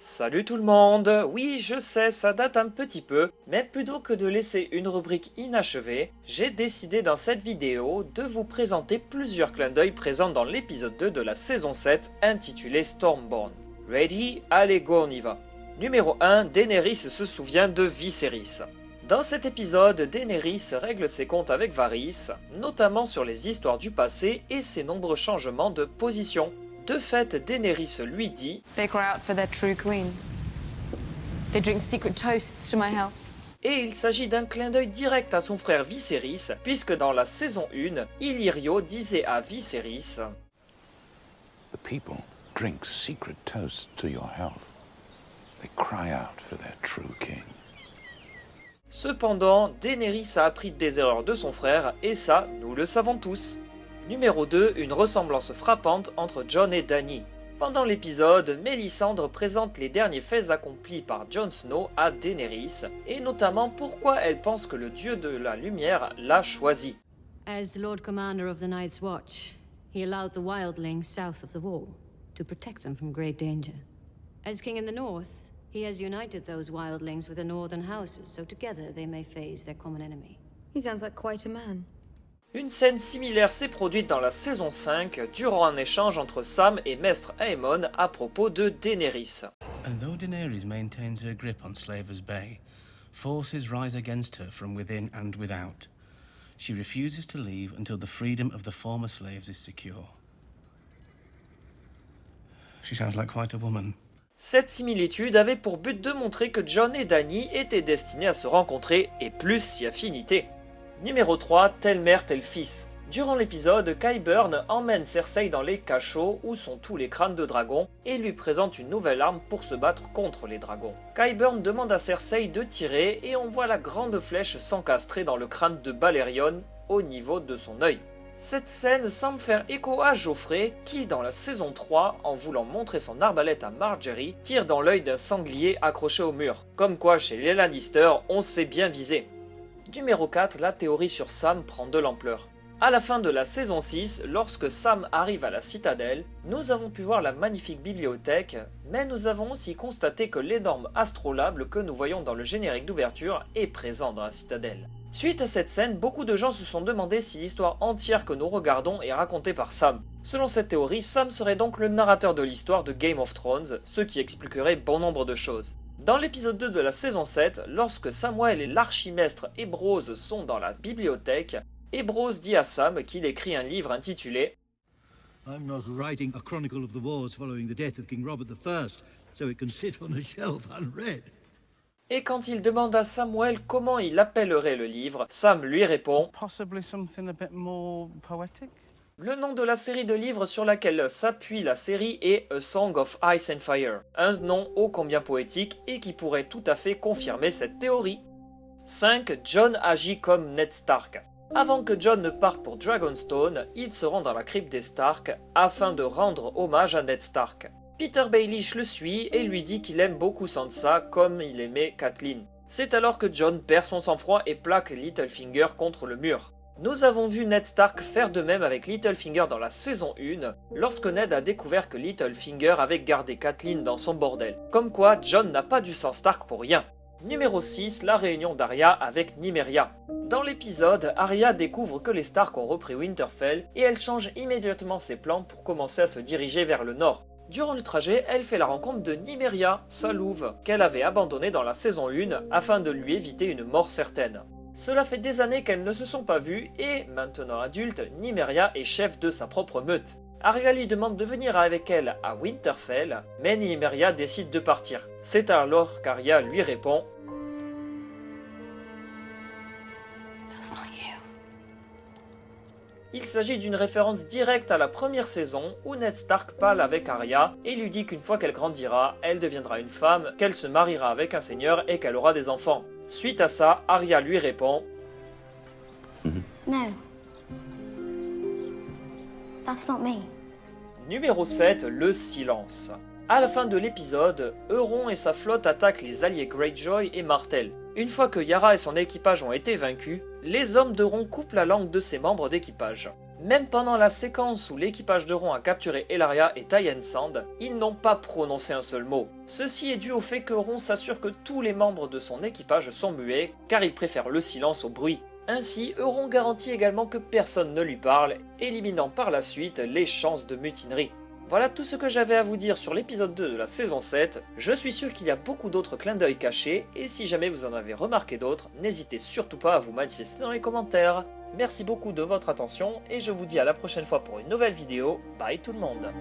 Salut tout le monde. Oui, je sais, ça date un petit peu, mais plutôt que de laisser une rubrique inachevée, j'ai décidé dans cette vidéo de vous présenter plusieurs clins d'œil présents dans l'épisode 2 de la saison 7 intitulé Stormborn. Ready? Allez go, on y va. Numéro 1, Daenerys se souvient de Viserys. Dans cet épisode, Daenerys règle ses comptes avec Varys, notamment sur les histoires du passé et ses nombreux changements de position. De fait, Daenerys lui dit They cry out for their true queen. They drink secret toasts to my health. Et il s'agit d'un clin d'œil direct à son frère Viserys, puisque dans la saison 1, Illyrio disait à Viserys The people drink secret toasts to your health. They cry out for their true king. Cependant, Daenerys a appris des erreurs de son frère, et ça, nous le savons tous. Numéro 2, une ressemblance frappante entre Jon et Dany. Pendant l'épisode, Mélisandre présente les derniers faits accomplis par Jon Snow à Daenerys, et notamment pourquoi elle pense que le dieu de la lumière l'a choisi. As Lord Commander of the Night's Watch, he allowed the wildlings south of the wall to protect them from great danger. As king in the north, he has united those wildlings with the northern houses, so together they may face their common enemy. He sounds like quite a man. Une scène similaire s'est produite dans la saison 5 durant un échange entre Sam et Maître Aemon à propos de Daenerys. And though Daenerys maintains her grip on Slaver's Bay, forces rise against her from within and without. She refuses to leave until the freedom of the former slaves is secure. She sounds like quite a woman. Cette similitude avait pour but de montrer que Jon et Dany étaient destinés à se rencontrer et plus si affinité. Numéro 3, tel mère tel fils. Durant l'épisode, Qyburn emmène Cersei dans les cachots où sont tous les crânes de dragons et lui présente une nouvelle arme pour se battre contre les dragons. Qyburn demande à Cersei de tirer et on voit la grande flèche s'encastrer dans le crâne de Balerion au niveau de son œil. Cette scène semble faire écho à Joffrey qui, dans la saison 3, en voulant montrer son arbalète à Margaery, tire dans l'œil d'un sanglier accroché au mur. Comme quoi, chez les Lannister, on sait bien viser. Numéro 4, la théorie sur Sam prend de l'ampleur. À la fin de la saison 6, lorsque Sam arrive à la citadelle, nous avons pu voir la magnifique bibliothèque, mais nous avons aussi constaté que l'énorme astrolabe que nous voyons dans le générique d'ouverture est présent dans la citadelle. Suite à cette scène, beaucoup de gens se sont demandé si l'histoire entière que nous regardons est racontée par Sam. Selon cette théorie, Sam serait donc le narrateur de l'histoire de Game of Thrones, ce qui expliquerait bon nombre de choses. Dans l'épisode 2 de la saison 7, lorsque Samwell et l'archimestre Ebrose sont dans la bibliothèque, Ebrose dit à Sam qu'il écrit un livre intitulé I'm not writing a chronicle of the wars following the death of King Robert I, so it can sit on a shelf unread. Et quand il demande à Samwell comment il appellerait le livre, Sam lui répond Possibly something a bit more poetic? Le nom de la série de livres sur laquelle s'appuie la série est A Song of Ice and Fire, un nom ô combien poétique et qui pourrait tout à fait confirmer cette théorie. 5. Jon agit comme Ned Stark. Avant que Jon ne parte pour Dragonstone, il se rend dans la crypte des Stark afin de rendre hommage à Ned Stark. Peter Baelish le suit et lui dit qu'il aime beaucoup Sansa comme il aimait Catelyn. C'est alors que Jon perd son sang-froid et plaque Littlefinger contre le mur. Nous avons vu Ned Stark faire de même avec Littlefinger dans la saison 1, lorsque Ned a découvert que Littlefinger avait gardé Catelyn dans son bordel. Comme quoi, Jon n'a pas du sang Stark pour rien. Numéro 6, la réunion d'Arya avec Nymeria. Dans l'épisode, Arya découvre que les Stark ont repris Winterfell et elle change immédiatement ses plans pour commencer à se diriger vers le nord. Durant le trajet, elle fait la rencontre de Nymeria, sa louve, qu'elle avait abandonnée dans la saison 1 afin de lui éviter une mort certaine. Cela fait des années qu'elles ne se sont pas vues et, maintenant adulte, Nymeria est chef de sa propre meute. Arya lui demande de venir avec elle à Winterfell, mais Nymeria décide de partir. C'est alors qu'Arya lui répond That's not you. Il s'agit d'une référence directe à la première saison où Ned Stark parle avec Arya et lui dit qu'une fois qu'elle grandira, elle deviendra une femme, qu'elle se mariera avec un seigneur et qu'elle aura des enfants. Suite à ça, Arya lui répond No. That's not me. Numéro 7, le silence. À la fin de l'épisode, Euron et sa flotte attaquent les alliés Greyjoy et Martell. Une fois que Yara et son équipage ont été vaincus, les hommes d'Euron coupent la langue de ses membres d'équipage. Même pendant la séquence où l'équipage de Ron a capturé Elaria et Tyen Sand, ils n'ont pas prononcé un seul mot. Ceci est dû au fait que Ron s'assure que tous les membres de son équipage sont muets, car il préfère le silence au bruit. Ainsi, Euron garantit également que personne ne lui parle, éliminant par la suite les chances de mutinerie. Voilà tout ce que j'avais à vous dire sur l'épisode 2 de la saison 7, je suis sûr qu'il y a beaucoup d'autres clins d'œil cachés, et si jamais vous en avez remarqué d'autres, n'hésitez surtout pas à vous manifester dans les commentaires. Merci beaucoup de votre attention, et je vous dis à la prochaine fois pour une nouvelle vidéo, bye tout le monde.